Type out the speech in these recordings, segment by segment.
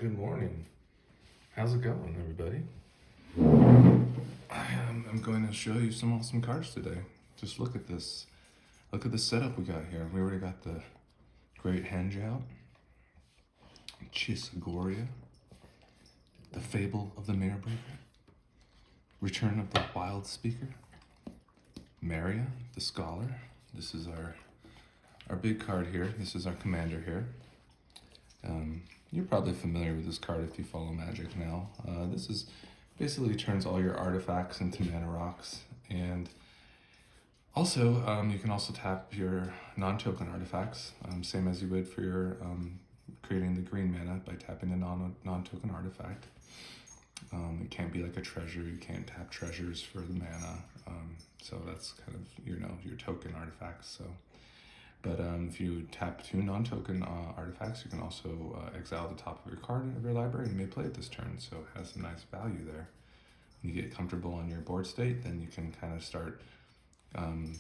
Good morning. How's it going, everybody? I'm going to show you some awesome cards today. Just look at this. Look at the setup we got here. We already got the Great Henge out, Chiss-Goria, the Fable of the Mirror Breaker, Return of the Wild Speaker, Meria the Scholar. This is our big card here. This is our commander here. You're probably familiar with this card if you follow Magic now. This is basically turns all your artifacts into mana rocks, and also you can also tap your non-token artifacts, same as you would for your creating the green mana by tapping a non-token artifact. It can't be like a treasure. You can't tap treasures for the mana, so that's kind of your token artifacts. So. But if you tap two non-token artifacts, you can also exile the top of your card of your library, and you may play it this turn, so it has a nice value there. When you get comfortable on your board state, then you can kind of start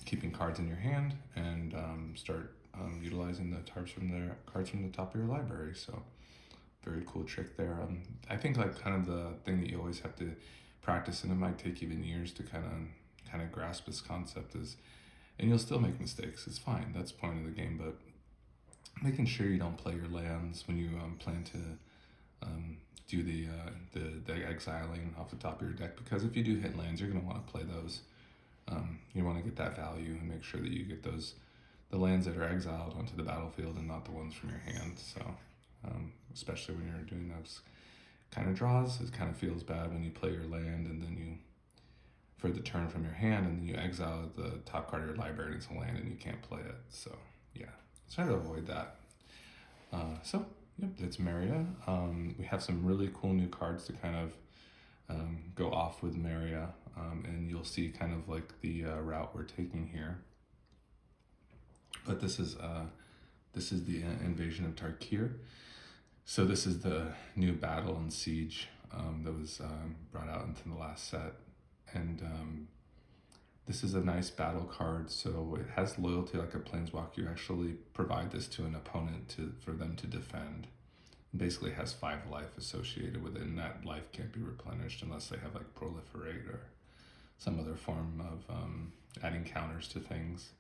keeping cards in your hand and start utilizing the cards from the top of your library. So very cool trick there. I think like kind of the thing that you always have to practice, and it might take even years to kind of grasp this concept is. And you'll still make mistakes. It's fine. That's the point of the game. But making sure you don't play your lands when you plan to do the exiling off the top of your deck. Because if you do hit lands, you're going to want to play those. You want to get that value and make sure that you get the lands that are exiled onto the battlefield and not the ones from your hand. So especially when you're doing those kind of draws, it kind of feels bad when you play your land and then you for the turn from your hand, and then you exile the top card of your library into land and you can't play it. So yeah, try to avoid that. So yep, that's Meria. We have some really cool new cards to kind of go off with Meria, and you'll see kind of like the route we're taking here. But this is the invasion of Tarkir. So this is the new battle and siege that was brought out into the last set. And this is a nice battle card, so it has loyalty like a planeswalker. You actually provide this to an opponent for them to defend. It basically has 5 life associated with it, and that life can't be replenished unless they have like proliferate or some other form of adding counters to things.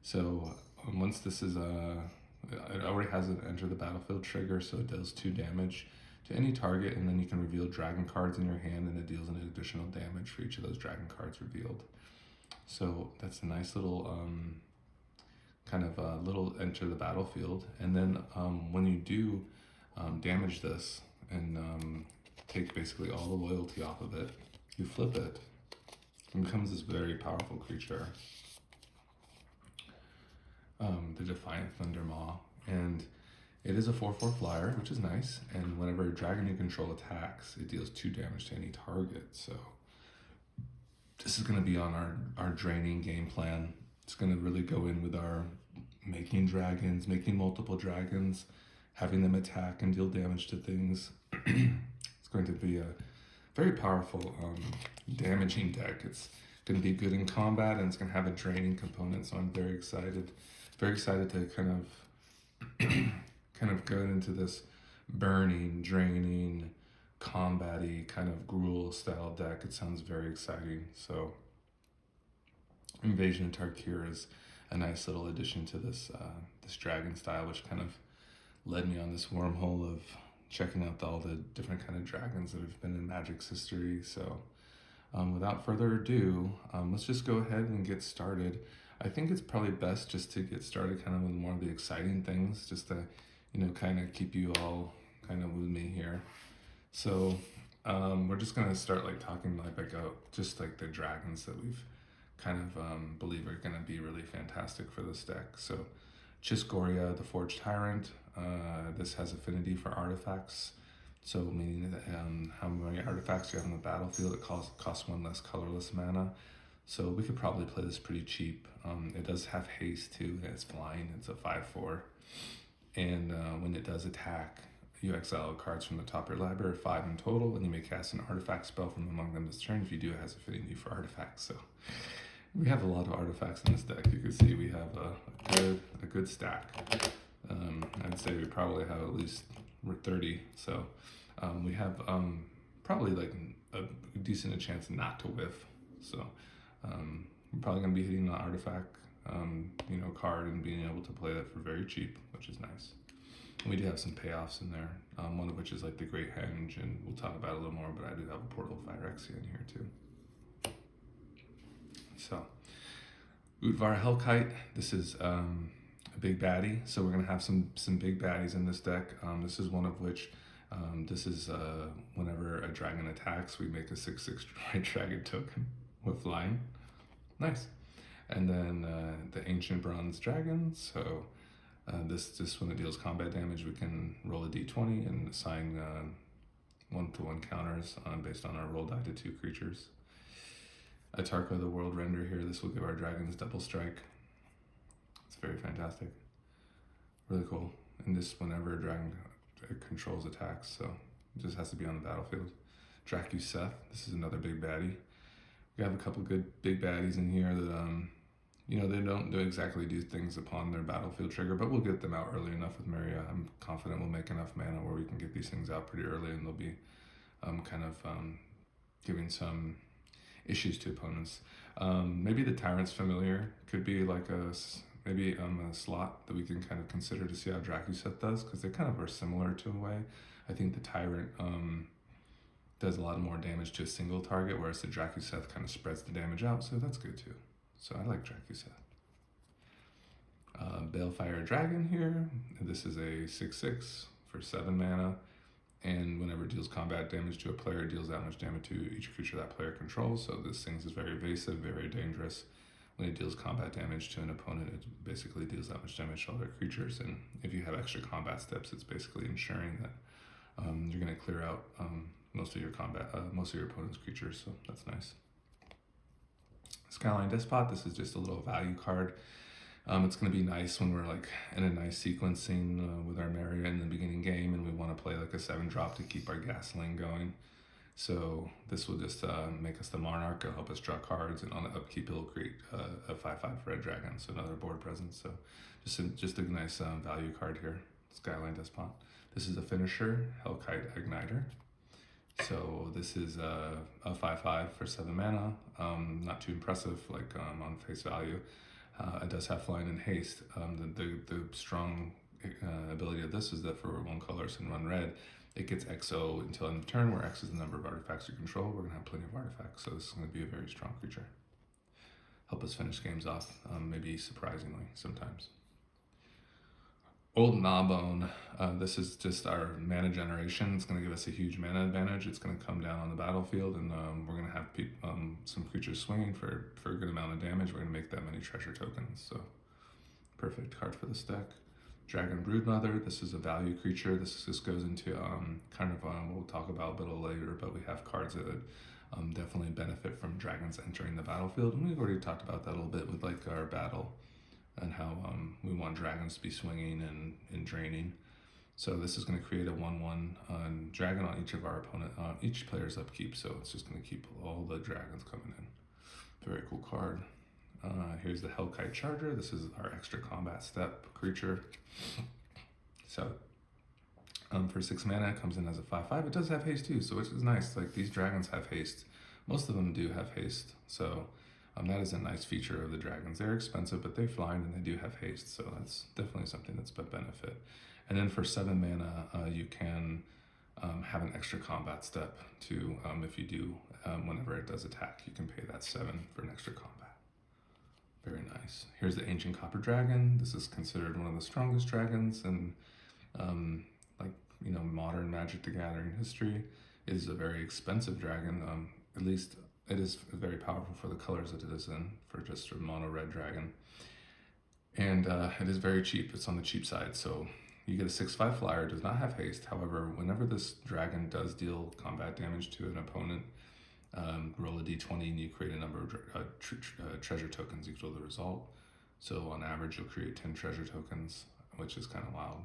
So once this is it already has an enter the battlefield trigger, so it does 2 damage to any target, and then you can reveal dragon cards in your hand, and it deals an additional damage for each of those dragon cards revealed. So that's a nice little little enter the battlefield. And then when you do damage this and take basically all the loyalty off of it, you flip it. It becomes this very powerful creature, the Defiant Thundermaw, and it is a 4/4 flyer, which is nice, and whenever a dragon you control attacks, it deals 2 damage to any target. So this is going to be on our draining game plan. It's going to really go in with our making dragons, making multiple dragons, having them attack and deal damage to things. It's going to be a very powerful damaging deck. It's going to be good in combat, and it's going to have a draining component, so I'm very excited. Very excited to kind of go into this burning, draining, combat-y kind of Gruul style deck. It sounds very exciting. So Invasion of Tarkir is a nice little addition to this dragon style, which kind of led me on this wormhole of checking out all the different kind of dragons that have been in Magic's history. So without further ado, let's just go ahead and get started. I think it's probably best just to get started kind of with more of the exciting things, just to kind of keep you all kind of with me here. So we're just going to start like talking about just like the dragons that we've kind of believe are going to be really fantastic for this deck. So Chiss-Goria the Forge Tyrant, this has affinity for artifacts. So meaning that how many artifacts you have on the battlefield, it costs 1 less colorless mana. So we could probably play this pretty cheap. It does have haste too, and it's flying. It's a 5/4. And when it does attack, you exile cards from the top of your library, 5 in total, and you may cast an artifact spell from among them this turn. If you do, it has affinity for artifacts. So we have a lot of artifacts in this deck. You can see we have a good stack. I'd say we probably have at least we're 30, so we have probably like a decent chance not to whiff. So we're probably going to be hitting the artifact, card and being able to play that for very cheap, which is nice. And we do have some payoffs in there, one of which is like the Great Henge, and we'll talk about it a little more, but I do have a Portal of Phyrexia in here too. So, Utvar Hellkite, this is a big baddie, so we're going to have some big baddies in this deck. This is one of which, this is whenever a dragon attacks, we make a 6/6 white dragon token with flying. Nice. And then the Ancient Bronze Dragon, so this when it deals combat damage, we can roll a d20 and assign 1/1 counters based on our roll die to 2 creatures. Atarka the World Render here, this will give our dragons double strike. It's very fantastic. Really cool. And this whenever a dragon controls attacks, so it just has to be on the battlefield. Drakuseth, this is another big baddie. We have a couple good big baddies in here that they don't exactly do things upon their battlefield trigger, but we'll get them out early enough with Meria. I'm confident we'll make enough mana where we can get these things out pretty early, and they'll be giving some issues to opponents. Maybe the Tyrant's familiar could be like a slot that we can kind of consider to see how Drakuseth does, because they kind of are similar to a way. I think the Tyrant does a lot more damage to a single target, whereas the Drakuseth kind of spreads the damage out, so that's good too. So I like Drakuseth. Balefire Dragon here. This is a 6/6 for 7 mana, and whenever it deals combat damage to a player, it deals that much damage to each creature that player controls. So this thing is very evasive, very dangerous. When it deals combat damage to an opponent, it basically deals that much damage to other creatures. And if you have extra combat steps, it's basically ensuring that you're going to clear out most of your opponent's creatures. So that's nice. Skyline Despot, this is just a little value card. It's going to be nice when we're like in a nice sequencing with our Meria in the beginning game, and we want to play like a 7-drop to keep our gasoline going. So this will just make us the Monarch. It'll help us draw cards, and on the upkeep it'll create a 5/5 red dragon, so another board presence. So just a nice value card here. Skyline Despot. This is a finisher, Hellkite Igniter. So this is a 5/5 for 7 mana. Not too impressive like on face value. It does have flying and haste. The strong ability of this is that for 1 colorless and 1 red, it gets XO until end of turn, where X is the number of artifacts you control. We're going to have plenty of artifacts, so this is going to be a very strong creature. Help us finish games off, maybe surprisingly sometimes. Old Gnawbone, this is just our mana generation. It's going to give us a huge mana advantage. It's going to come down on the battlefield, and we're going to have some creatures swinging for a good amount of damage. We're going to make that many treasure tokens, so perfect card for this deck. Dragon Broodmother, this is a value creature. This just goes into we'll talk about a little later, but we have cards that definitely benefit from dragons entering the battlefield, and we've already talked about that a little bit with like our battle and how we want dragons to be swinging and draining. So this is going to create a 1/1 dragon on each of our each player's upkeep, so it's just going to keep all the dragons coming in. Very cool card. Here's the Hellkite Charger. This is our extra combat step creature. So for 6 mana, it comes in as a 5/5. It does have haste too, so which is nice. Like these dragons have haste. Most of them do have haste, so that is a nice feature of the dragons. They're expensive, but they're flying and they do have haste, so that's definitely something that's a benefit. And then for 7 mana, you can have an extra combat step too. If you do, whenever it does attack, you can pay that 7 for an extra combat. Very nice. Here's the Ancient Copper Dragon. This is considered one of the strongest dragons in modern Magic the Gathering history. It is a very expensive dragon. At least it is very powerful for the colors that it is in, for just a mono red dragon. And it is very cheap. It's on the cheap side. So you get a 6/5 flyer, does not have haste. However, whenever this dragon does deal combat damage to an opponent, roll a d20 and you create a number of treasure tokens equal to the result. So on average, you'll create 10 treasure tokens, which is kind of wild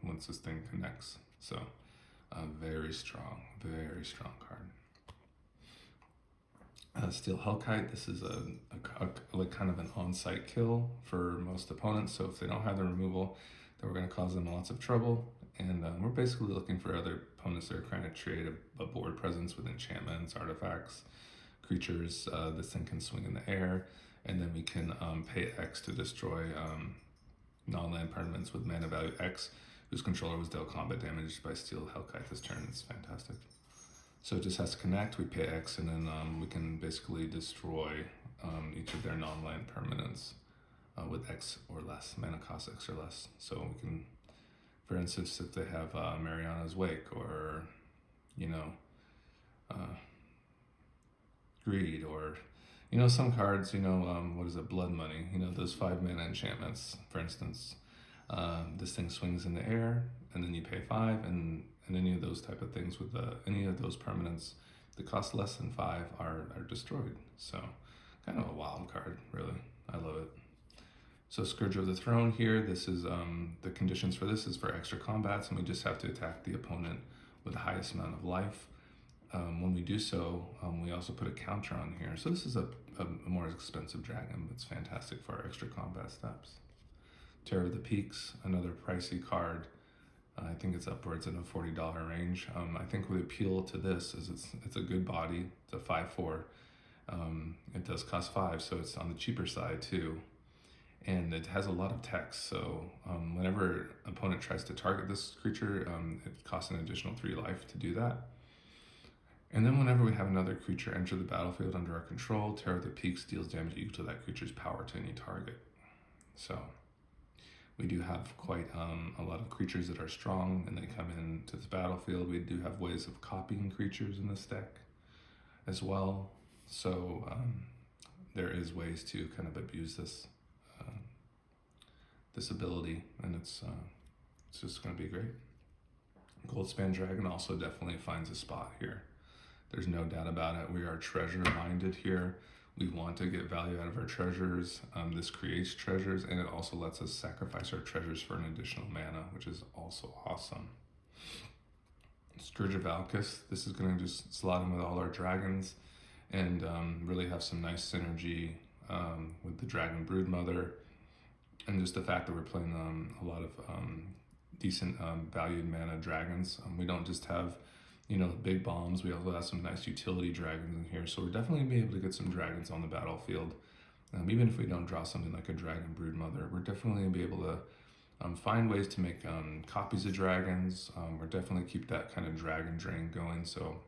once this thing connects. So very strong card. Steel Hellkite, this is a kind of an on-site kill for most opponents. So if they don't have the removal, then we're going to cause them lots of trouble. And we're basically looking for other opponents that are trying to create a board presence with enchantments, artifacts, creatures. This thing can swing in the air, and then we can pay X to destroy non-land permanents with mana value X, whose controller was dealt combat damage by Steel Hellkite this turn. It's fantastic. So it just has to connect, we pay X, and then we can basically destroy each of their non-land permanents with X or less, mana cost X or less. So we can, for instance, if they have Mariana's Wake or, you know, Greed, or, you know, some cards, you know, what is it, Blood Money, you know, those 5 mana enchantments, for instance. This thing swings in the air, and then you pay 5, and any of those type of things with any of those permanents that cost less than 5 are destroyed. So kind of a wild card, really. I love it. So Scourge of the Throne here, this is the conditions for this is for extra combats, and we just have to attack the opponent with the highest amount of life. When we do so, we also put a counter on here. So this is a more expensive dragon, but it's fantastic for our extra combat steps. Terror of the Peaks, another pricey card. I think it's upwards in a $40 range. I think the appeal to this is it's a good body. It's a 5/4. It does cost 5, so it's on the cheaper side too. And it has a lot of text, so whenever an opponent tries to target this creature, it costs an additional 3 life to do that. And then whenever we have another creature enter the battlefield under our control, Terror of the Peaks deals damage equal to that creature's power to any target. So we do have quite a lot of creatures that are strong, and they come into the battlefield. We do have ways of copying creatures in this deck as well. So there is ways to kind of abuse this ability, and it's just going to be great. Goldspan Dragon also definitely finds a spot here. There's no doubt about it. We are treasure minded here. We want to get value out of our treasures. This creates treasures, and it also lets us sacrifice our treasures for an additional mana, which is also awesome. Scourge of Valkis, this is going to just slot in with all our dragons and really have some nice synergy with the Dragon Broodmother, and just the fact that we're playing a lot of decent valued mana dragons. We don't just have, you know, big bombs. We also have some nice utility dragons in here, so we're definitely gonna be able to get some dragons on the battlefield. Even if we don't draw something like a Dragon Broodmother, we're definitely gonna be able to find ways to make copies of dragons. We're definitely keep that kind of dragon drain going. So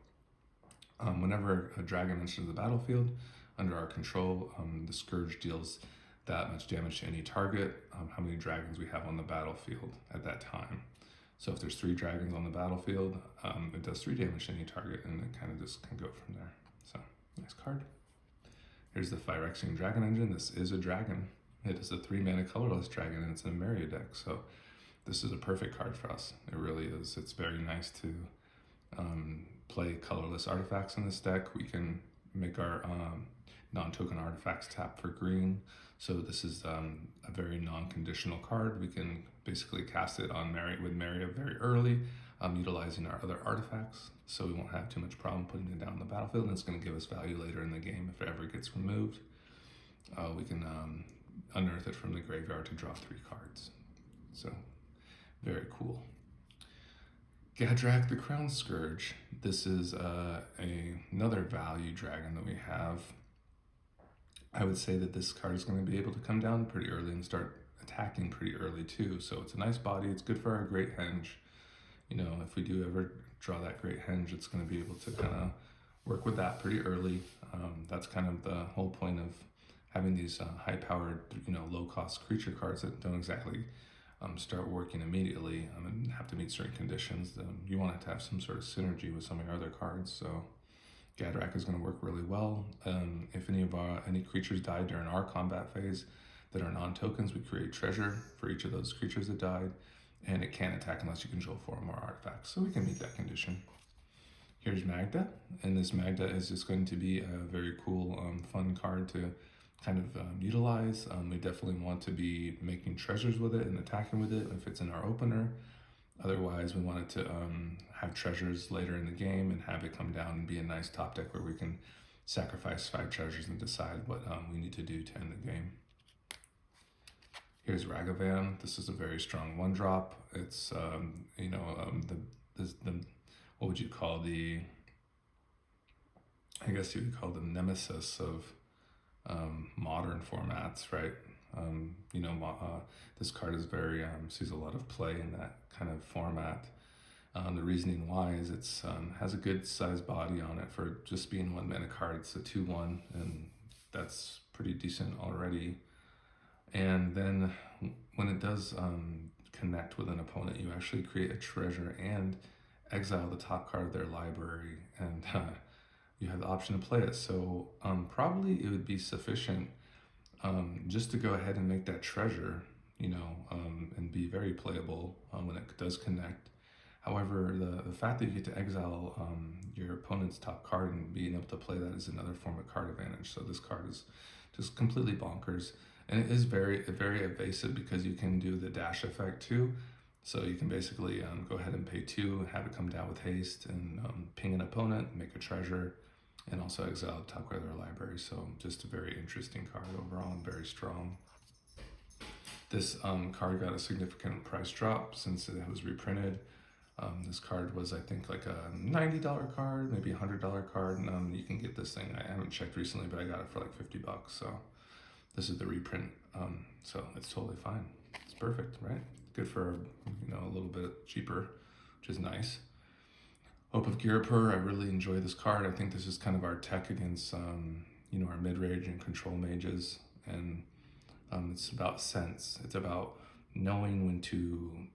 whenever a dragon enters the battlefield under our control, the Scourge deals that much damage to any target, how many dragons we have on the battlefield at that time. So if there's 3 dragons on the battlefield, it does 3 damage to any target, and it kind of just can go from there. So, nice card. Here's the Phyrexian Dragon Engine. This is a dragon. It is a 3 mana colorless dragon, and it's in a Meria deck. So this is a perfect card for us. It really is. It's very nice to play colorless artifacts in this deck. We can make our non-token artifacts tap for green. So this is a very non-conditional card. We can basically cast it on Meria very early, utilizing our other artifacts, so we won't have too much problem putting it down on the battlefield, and it's going to give us value later in the game if it ever gets removed. We can unearth it from the graveyard to draw 3 cards. So very cool. Gadrak the Crown Scourge. This is another value dragon that we have. I would say that this card is going to be able to come down pretty early and start attacking pretty early too. So it's a nice body. It's good for our Great Henge. You know, if we do ever draw that Great Henge, it's going to be able to kind of work with that pretty early. That's kind of the whole point of having these high-powered, you know, low-cost creature cards that don't exactly start working immediately and have to meet certain conditions. You want it to have some sort of synergy with some of your other cards. So Gadrak is going to work really well. If any creatures die during our combat phase that are non-tokens, we create treasure for each of those creatures that died, and it can't attack unless you control 4 or more artifacts, so we can meet that condition. Here's Magda, and this Magda is just going to be a very cool, fun card to kind of utilize. We definitely want to be making treasures with it and attacking with it if it's in our opener. Otherwise, we want it to have treasures later in the game and have it come down and be a nice top deck where we can sacrifice 5 treasures and decide what we need to do to end the game. Here's Ragavan. This is a very strong 1-drop. It's the what would you call the? I guess you would call the nemesis of modern formats, right? This card is very sees a lot of play in that kind of format. The reasoning why is it's has a good sized body on it for just being 1 mana card. It's a 2/1, and that's pretty decent already. And then when it does connect with an opponent, you actually create a treasure and exile the top card of their library, and you have the option to play it. So probably it would be sufficient just to go ahead and make that treasure, and be very playable when it does connect. However, the fact that you get to exile your opponent's top card and being able to play that is another form of card advantage. So this card is just completely bonkers. And it is very, very evasive because you can do the dash effect too. So you can basically go ahead and pay 2, have it come down with haste, and ping an opponent, make a treasure, and also exile the top card of their library. So just a very interesting card overall and very strong. This card got a significant price drop since it was reprinted. This card was, I think, like a $90 card, maybe $100 card, and you can get this thing. I haven't checked recently, but I got it for like $50. So this is the reprint, so it's totally fine. It's perfect, right? Good for a little bit cheaper, which is nice. Hope of Girapur, I really enjoy this card. I think this is kind of our tech against our mid-range and control mages, and it's about sense. It's about knowing when to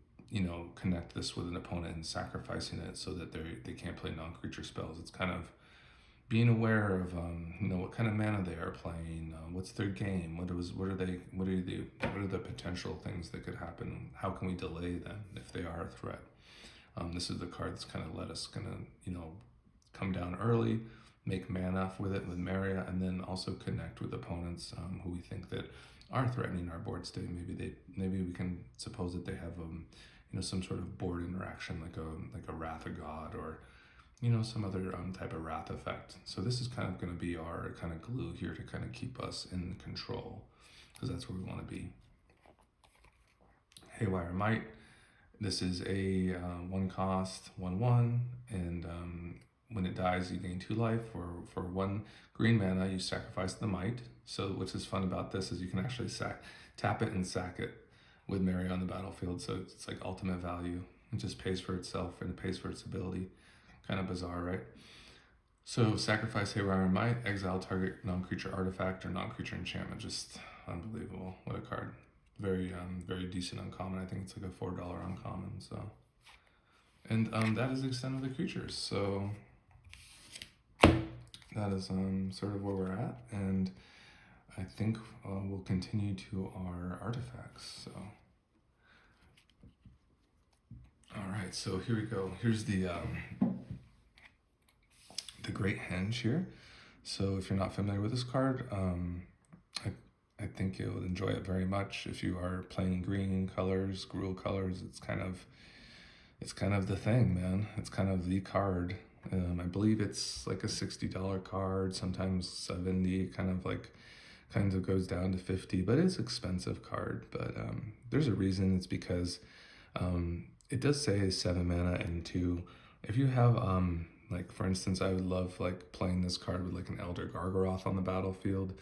connect this with an opponent and sacrificing it so that they can't play non-creature spells. It's kind of being aware of what kind of mana they are playing, what's their game, what are the potential things that could happen, how can we delay them if they are a threat. This is the card that's kind of let us come down early, make mana with it with Meria, and then also connect with opponents who we think that are threatening our board state. Maybe we can suppose that they have some sort of board interaction like a Wrath of God or some other type of wrath effect. So this is kind of going to be our kind of glue here to kind of keep us in control, because that's where we want to be. Haywire Might. This is a 1-cost 1/1, and when it dies, you gain 2 life. For 1 green mana, you sacrifice the Might. So what's is fun about this is you can actually tap it and sack it with Meria on the battlefield. So it's like ultimate value. It just pays for itself and it pays for its ability. Kind of bizarre, right? So sacrifice Haywire Might, exile target non-creature artifact or non-creature enchantment. Just unbelievable. What a card. Very very decent uncommon. I think it's like a $4 uncommon. So, and that is the extent of the creatures. So that is sort of where we're at, and I think we'll continue to our artifacts. So, all right. So here we go. Here's the Great Henge here. So if you're not familiar with this card, I think you'll enjoy it very much. If you are playing green colors, Gruul colors, it's kind of the thing, man. It's kind of the card. I believe it's like a $60 card, sometimes 70, kind of goes down to 50, but it's an expensive card. But there's a reason. It's because it does say 7 mana and 2. If you have like, for instance, I would love playing this card with like an Elder Gargaroth on the battlefield,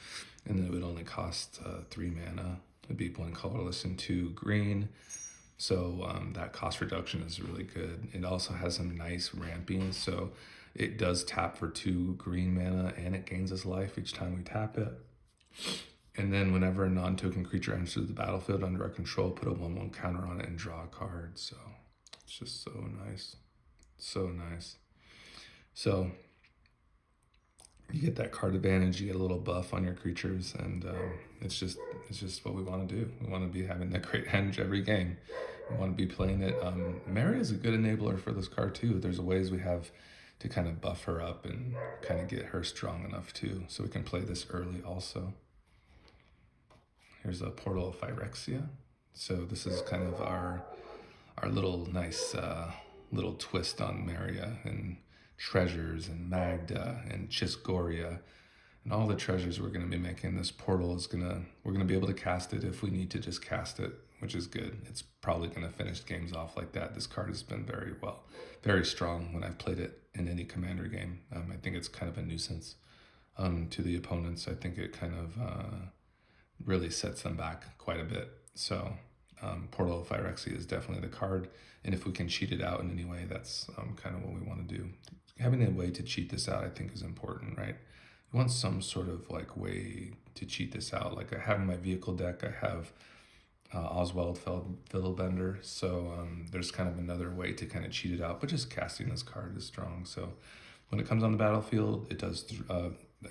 and then it would only cost 3 mana. It'd be 1 colorless and 2 green. So that cost reduction is really good. It also has some nice ramping. So it does tap for 2 green mana, and it gains its life each time we tap it. And then whenever a non-token creature enters the battlefield under our control, put a 1/1 counter on it and draw a card. So it's just so nice. So nice. So you get that card advantage, you get a little buff on your creatures, and it's just what we want to do. We want to be having that Great Henge every game. We want to be playing it. Meria is a good enabler for this card too. There's ways we have to kind of buff her up and kind of get her strong enough too, so we can play this early also. Here's a Portal of Phyrexia. So this is kind of our little nice little twist on Meria and treasures and Magda and Chiss-Goria And all the treasures we're going to be making, this portal is we're going to be able to cast it if we need to just cast it, which is good. It's probably going to finish games off like that. This card has been very strong when I've played it in any commander game. I think it's kind of a nuisance to the opponents. I think it kind of really sets them back quite a bit. So Portal of Phyrexia is definitely the card. And if we can cheat it out in any way, that's kind of what we want to do. Having a way to cheat this out, I think, is important, right? You want some sort of like way to cheat this out. Like I have in my vehicle deck, I have Oswald Fiddlebender. So there's kind of another way to kind of cheat it out, but just casting this card is strong. So when it comes on the battlefield, it does,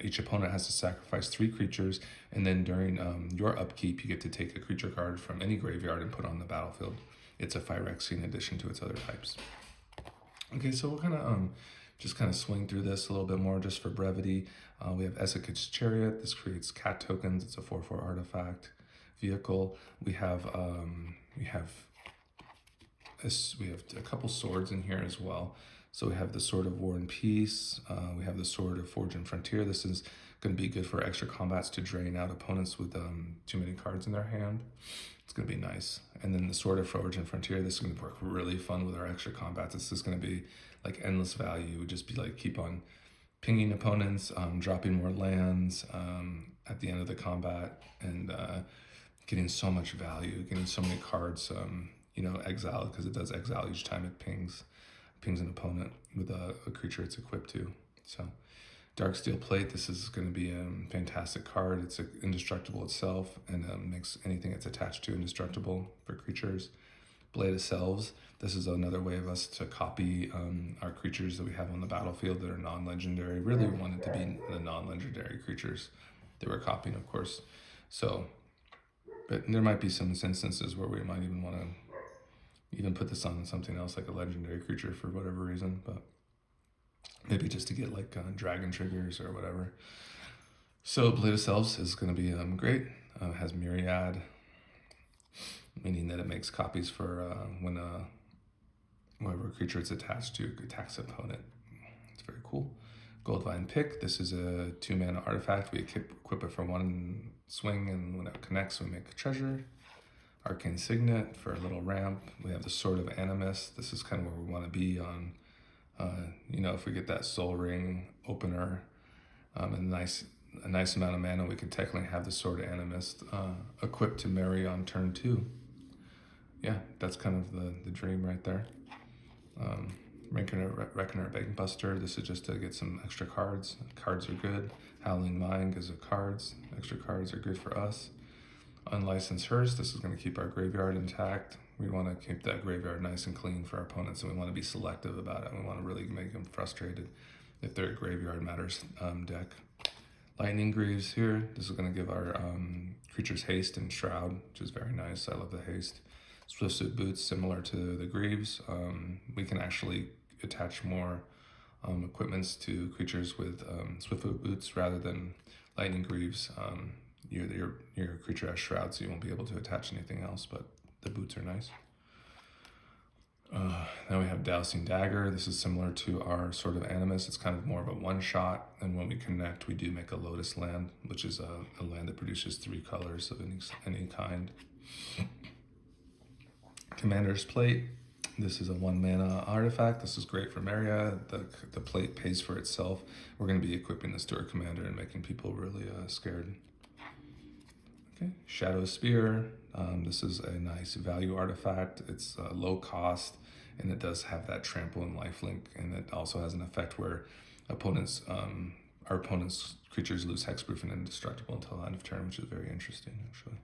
each opponent has to sacrifice 3 creatures. And then during your upkeep, you get to take a creature card from any graveyard and put on the battlefield. It's a Phyrexia in addition to its other types. Okay, so we'll kind of just kind of swing through this a little bit more just for brevity. We have Essek's Chariot. This creates cat tokens. It's a 4/4 artifact vehicle. We have a couple swords in here as well. So we have the Sword of War and Peace. We have the Sword of Forge and Frontier. This is going to be good for extra combats to drain out opponents with too many cards in their hand. It's going to be nice. And then the Sword of Forge and Frontier, this is going to work really fun with our extra combats. This is going to be like endless value. It would just be like keep on pinging opponents, dropping more lands at the end of the combat, and getting so much value, getting so many cards, exile, because it does exile each time it pings an opponent with a creature it's equipped to. So Darksteel Plate, this is going to be a fantastic card. It's indestructible itself and makes anything it's attached to indestructible for creatures. Blade of Selves, this is another way of us to copy our creatures that we have on the battlefield that are non-legendary. Really we want it to be the non-legendary creatures that we're copying, of course. So, but there might be some instances where we might even want to even put this on something else like a legendary creature for whatever reason, but maybe just to get like dragon triggers or whatever. So Blade of Selves is going to be great. It has Myriad, meaning that it makes copies for when whatever creature it's attached to attacks the opponent. It's very cool. Goldvine Pick, this is a 2-mana artifact. We equip it for 1 swing, and when it connects, we make a treasure. Arcane Signet for a little ramp. We have the Sword of Animus. This is kind of where we want to be on, if we get that Soul Ring opener and a nice amount of mana, we could technically have the Sword of Animus equipped to Meria on turn 2. Yeah, that's kind of the dream right there. Reckoner Bankbuster, this is just to get some extra cards. Cards are good. Howling Mind gives us cards. Extra cards are good for us. Unlicensed Hearse, this is going to keep our graveyard intact. We want to keep that graveyard nice and clean for our opponents, and we want to be selective about it. We want to really make them frustrated if their graveyard matters deck. Lightning Greaves here, this is going to give our creatures haste and shroud, which is very nice. I love the haste. Swiftfoot Boots, similar to the Greaves. We can actually attach more equipments to creatures with Swiftfoot Boots rather than Lightning Greaves. Your creature has shroud, so you won't be able to attach anything else, but the boots are nice. Now we have Dousing Dagger. This is similar to our Sword of Animus. It's kind of more of a one-shot, and when we connect, we do make a Lotus Land, which is a land that produces 3 colors of any kind. Commander's Plate. This is a 1-mana artifact. This is great for Meria. The plate pays for itself. We're going to be equipping this to our commander and making people really scared. Okay, Shadow Spear. This is a nice value artifact. It's low cost, and it does have that trample and lifelink, and it also has an effect where our opponent's creatures lose hexproof and indestructible until the end of turn, which is very interesting, actually.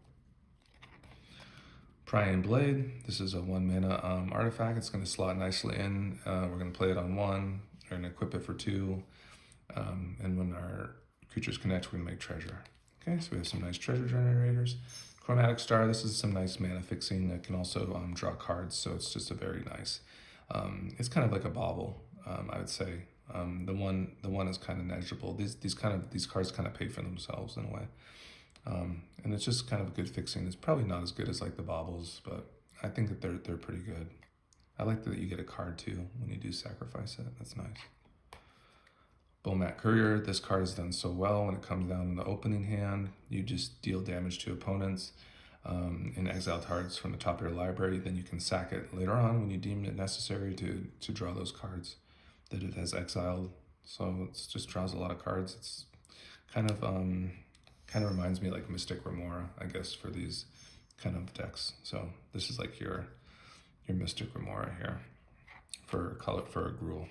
Prying Blade. This is a 1-mana artifact. It's going to slot nicely in. We're going to play it on 1. We're going to equip it for 2. And when our creatures connect, we're going to make treasure. Okay, so we have some nice treasure generators. Chromatic Star, this is some nice mana fixing. It can also draw cards, so it's just a very nice, it's kind of like a bauble, I would say. The one is kind of negligible. These cards kind of pay for themselves in a way. And it's just kind of good fixing. It's probably not as good as like the baubles, but I think that they're pretty good. I like that you get a card too when you do sacrifice it. That's nice. Bomat Courier, this card is done so well when it comes down in the opening hand. You just deal damage to opponents and exile cards from the top of your library. Then you can sack it later on when you deem it necessary to draw those cards that it has exiled. So it just draws a lot of cards. It's kind of reminds me like Mystic Remora, I guess, for these kind of decks. So this is like your Mystic Remora here for Gruul.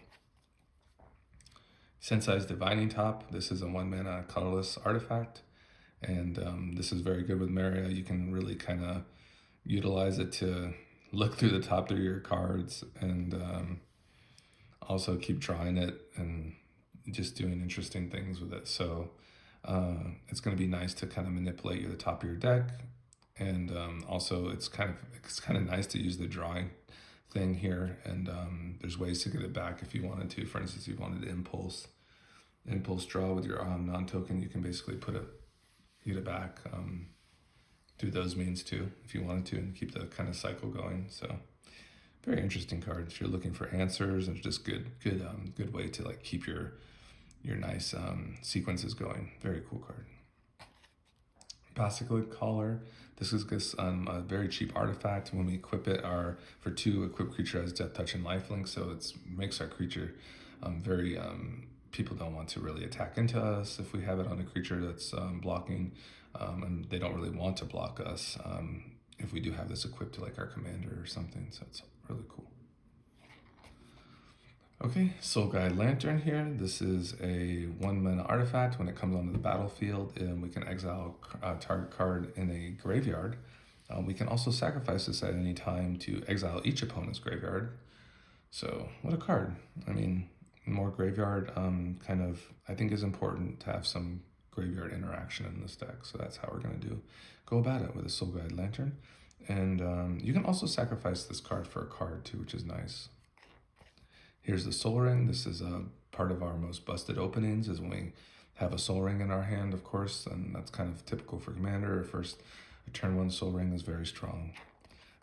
Sensei's Divining Top. This is a 1-mana colorless artifact, and this is very good with Meria. You can really kind of utilize it to look through the top of your cards and also keep drawing it and just doing interesting things with it. So it's going to be nice to kind of manipulate the top of your deck, and also it's kind of nice to use the drawing thing here, and there's ways to get it back if you wanted to. For instance, if you wanted to impulse draw with your non-token, you can basically get it back through those means too if you wanted to, and keep the kind of cycle going. So very interesting card if you're looking for answers, and just good way to like keep your nice sequences going. Very cool card. Basilisk Collar. This is just a very cheap artifact. When we equip it, for 2 equipped creature has Death Touch and Lifelink, so it makes our creature very people don't want to really attack into us if we have it on a creature that's blocking, and they don't really want to block us if we do have this equipped to like our commander or something. So it's really cool. Okay, Soul Guide Lantern here. This is a 1-mana artifact. When it comes onto the battlefield, and we can exile a target card in a graveyard. We can also sacrifice this at any time to exile each opponent's graveyard. So what a card. I mean, more graveyard I think is important to have some graveyard interaction in this deck. So that's how we're going to go about it with a Soul Guide Lantern. And you can also sacrifice this card for a card too, which is nice. Here's the Soul Ring. This is a part of our most busted openings, is when we have a Soul Ring in our hand, of course, and that's kind of typical for Commander. A turn 1 Soul Ring is very strong.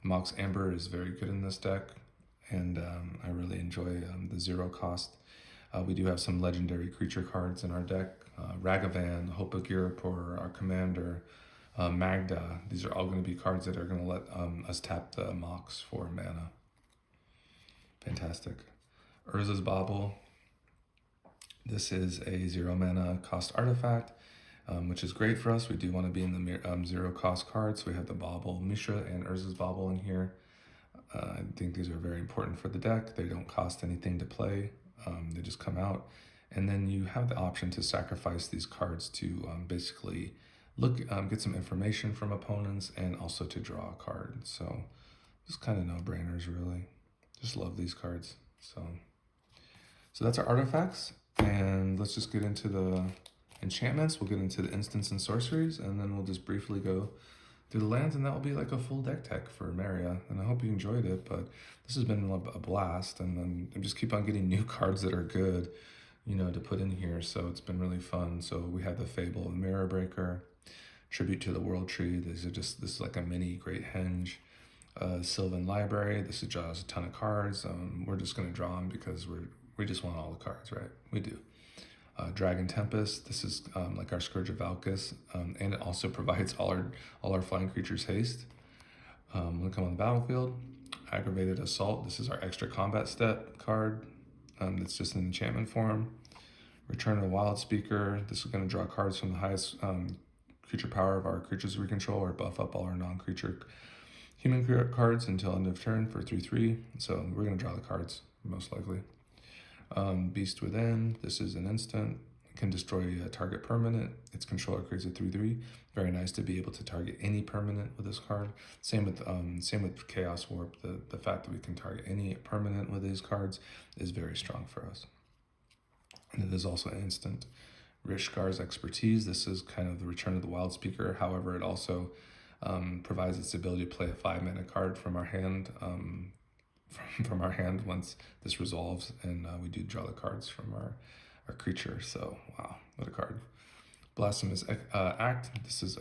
Mox Amber is very good in this deck, and I really enjoy the 0 cost. We do have some legendary creature cards in our deck. Ragavan, Hope of Europe, or our Commander, Magda. These are all going to be cards that are going to let us tap the Mox for mana. Fantastic. Urza's Bauble. This is a 0-mana cost artifact, which is great for us. We do want to be in the 0 cost cards. So we have the Bauble, Mishra, and Urza's Bauble in here. I think these are very important for the deck. They don't cost anything to play. They just come out. And then you have the option to sacrifice these cards to basically get some information from opponents, and also to draw a card. So just kind of no-brainers, really. Just love these cards. So that's our artifacts, and let's just get into the enchantments. We'll get into the instants and sorceries, and then we'll just briefly go through the lands, and that will be like a full deck tech for Meria. And I hope you enjoyed it, but this has been a blast, and then I just keep on getting new cards that are good, to put in here. So it's been really fun. So we have the Fable of Mirror Breaker, Tribute to the World Tree. This is like a mini Great Henge. Sylvan Library. This draws a ton of cards. We're just going to draw them because we just want all the cards, right? We do. Dragon Tempest. This is like our Scourge of Valkis, and it also provides all our flying creatures haste when they come on the battlefield. Aggravated Assault. This is our extra combat step card. That's just an enchantment form. Return of the Wild Speaker. This is going to draw cards from the highest creature power of our creatures we control, or buff up all our non-creature human cards until end of turn for 3/3. So we're going to draw the cards, most likely. Beast Within. This is an instant. It can destroy a target permanent. Its controller creates a 3/3. Very nice to be able to target any permanent with this card. Same with Chaos Warp. The fact that we can target any permanent with these cards is very strong for us. And it is also an instant. Rishkar's Expertise. This is kind of the Return of the Wild Speaker. However, it also provides its ability to play a 5-mana card from our hand. From our hand once this resolves, and we do draw the cards from our creature. So wow, what a card. Blasphemous Act. This is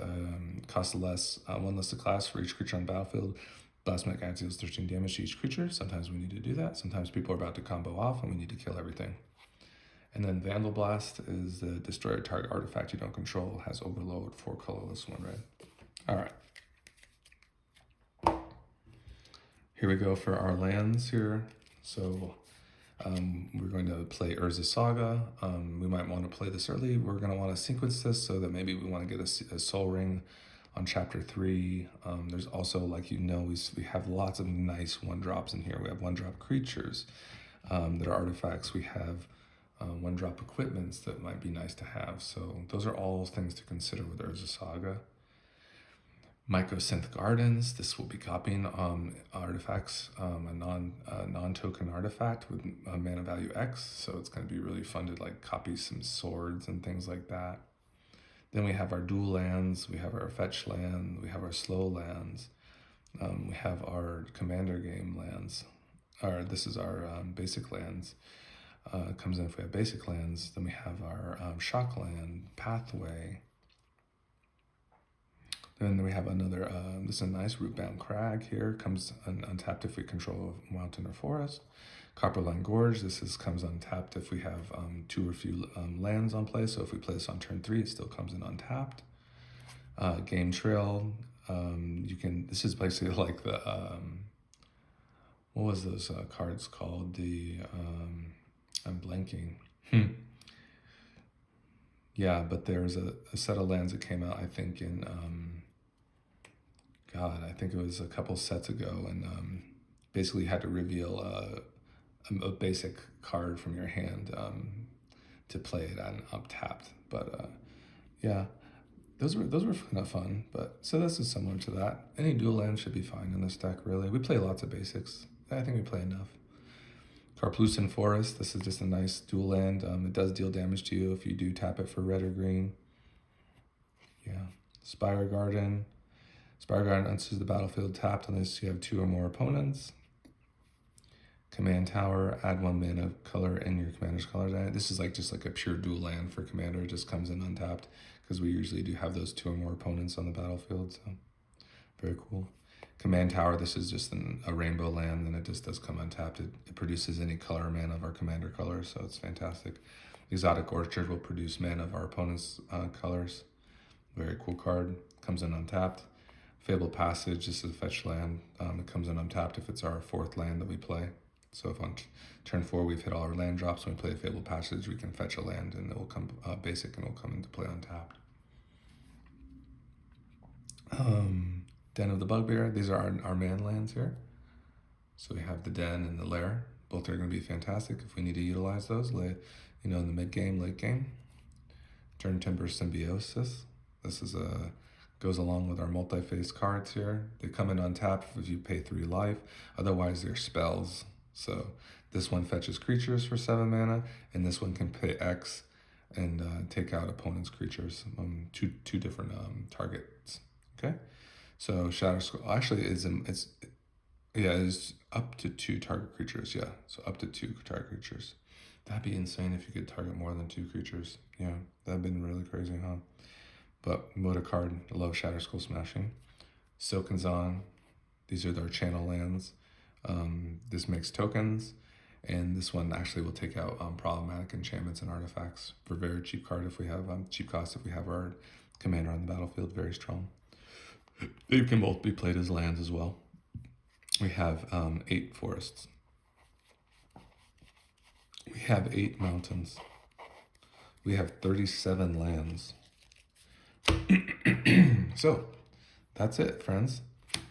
cost less, 1 less a class for each creature on the battlefield. Blasphemous Act deals 13 damage to each creature. Sometimes we need to do that. Sometimes people are about to combo off and we need to kill everything. And then Vandal Blast is the destroy a target artifact you don't control, has overload, 4 colorless, 1 red. All right. Here we go for our lands here. So we're going to play Urza Saga. We might want to play this early. We're going to want to sequence this so that maybe we want to get a Soul Ring on chapter 3. There's also, like, you know, we have lots of nice 1-drops in here. We have 1-drop creatures that are artifacts. We have 1-drop equipments that might be nice to have. So those are all things to consider with Urza Saga. Mycosynth Gardens, this will be copying artifacts, a non-token artifact with a mana value X, so it's going to be really fun to like copy some swords and things like that. Then we have our dual lands, we have our fetch land, we have our slow lands, we have our commander game lands, this is our basic lands. It comes in if we have basic lands. Then we have our shock land, pathway. Then we have another, this is a nice Rootbound Crag here, comes untapped if we control a mountain or forest. Copperline Gorge, comes untapped if we have 2 or few lands on play, so if we play this on turn 3, it still comes in untapped. Game Trail, this is basically like the, what was those cards called? I'm blanking. Yeah, but there's a set of lands that came out, I think, in, I think it was a couple sets ago, and basically you had to reveal a basic card from your hand to play it on up-tapped. But yeah, those were kind of fun. But so this is similar to that. Any dual land should be fine in this deck, really. We play lots of basics. I think we play enough. Karplusan Forest, this is just a nice dual land. It does deal damage to you if you do tap it for red or green. Yeah. Spire Garden. Spire Garden enters the battlefield tapped unless you have 2 or more opponents. Command Tower, add 1 mana color in your commander's color. This is just like a pure dual land for commander. It just comes in untapped because we usually do have those 2 or more opponents on the battlefield. So very cool. Command Tower, this is just a rainbow land, and it just does come untapped. It produces any color mana of our commander colors, so it's fantastic. Exotic Orchard will produce mana of our opponent's colors. Very cool card. Comes in untapped. Fabled Passage, this is a fetch land. It comes in untapped if it's our 4th land that we play. So if on turn 4 we've hit all our land drops, when we play a Fabled Passage, we can fetch a land and it will come basic and it will come into play untapped. Den of the Bugbear, these are our man lands here. So we have the Den and the Lair. Both are going to be fantastic if we need to utilize those, in the mid game, late game. Turn Timber Symbiosis. This is goes along with our multi-phase cards here. They come in untapped if you pay 3 life. Otherwise, they're spells. So this one fetches creatures for 7 mana, and this one can pay X and take out opponent's creatures, two different targets. Okay, so Shadow Skull actually it's up to 2 target creatures. Yeah, so up to 2 target creatures. That'd be insane if you could target more than 2 creatures. Yeah, that'd been really crazy, huh? But Moda card, I love Shadow Skull Smashing. Silken Zon, these are their channel lands. This makes tokens, and this one actually will take out problematic enchantments and artifacts for very cheap card if we have cheap cost if we have our commander on the battlefield. Very strong. They can both be played as lands as well. We have 8 forests. We have 8 mountains. We have 37 lands. So that's it, friends.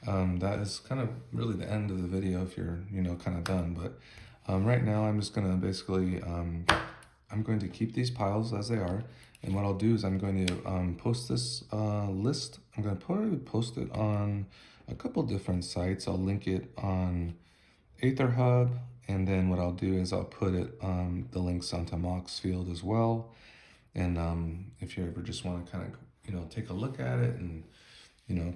That is kind of really the end of the video if you're kind of done, but right now I'm just gonna basically I'm going to keep these piles as they are, and what I'll do is I'm going to post this list. I'm going to probably post it on a couple different sites. I'll link it on Aether Hub, and then what I'll do is I'll put it the links onto Moxfield as well. And if you ever just want to kind of take a look at it and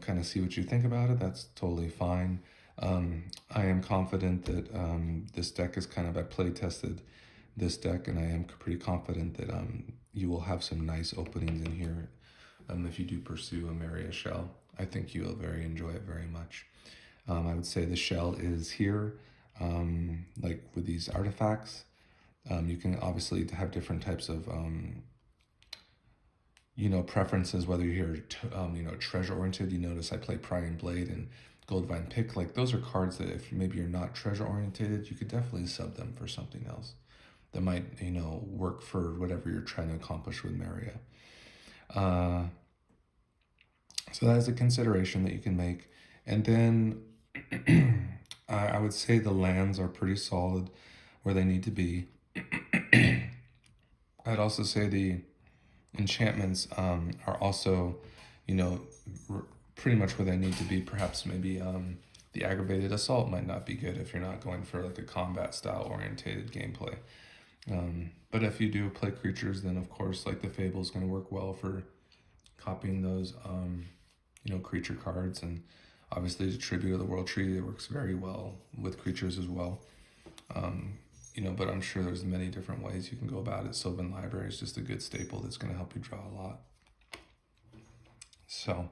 kind of see what you think about it, that's totally fine. I am confident that this deck is I play tested this deck, and I am pretty confident that you will have some nice openings in here if you do pursue a Meria shell. I think you will enjoy it very much. I would say the shell is here, like with these artifacts. You can obviously have different types of you know, preferences, whether you're you know, treasure oriented. You notice I play Prying Blade and Goldvine Pick. Like, those are cards that if maybe you're not treasure oriented, you could definitely sub them for something else that might, you know, work for whatever you're trying to accomplish with Meria. So that is a consideration that you can make. And then I would say the lands are pretty solid where they need to be. I'd also say the enchantments are also, you know, pretty much where they need to be. Perhaps maybe the Aggravated Assault might not be good if you're not going for like a combat style orientated gameplay. But if you do play creatures, then of course like the Fable is going to work well for copying those you know, creature cards. And obviously the Tribute of the World Tree, it works very well with creatures as well. You know, but I'm sure there's many different ways you can go about it. Sylvan Library is just a good staple that's going to help you draw a lot. So,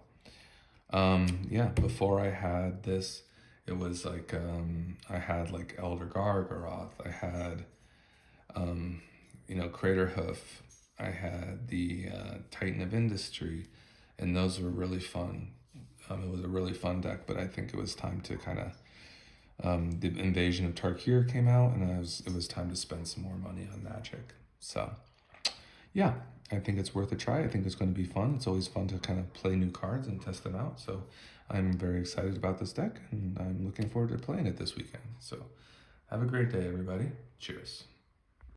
yeah, before I had this, it was like, I had like Elder Gargaroth, I had, you know, Craterhoof, I had the Titan of Industry, and those were really fun. It was a really fun deck, but I think it was time to kind of, the Invasion of Tarkir came out, and it was time to spend some more money on Magic. So, yeah, I think it's worth a try. I think it's going to be fun. It's always fun to kind of play new cards and test them out. So I'm very excited about this deck, and I'm looking forward to playing it this weekend. So have a great day, everybody. Cheers.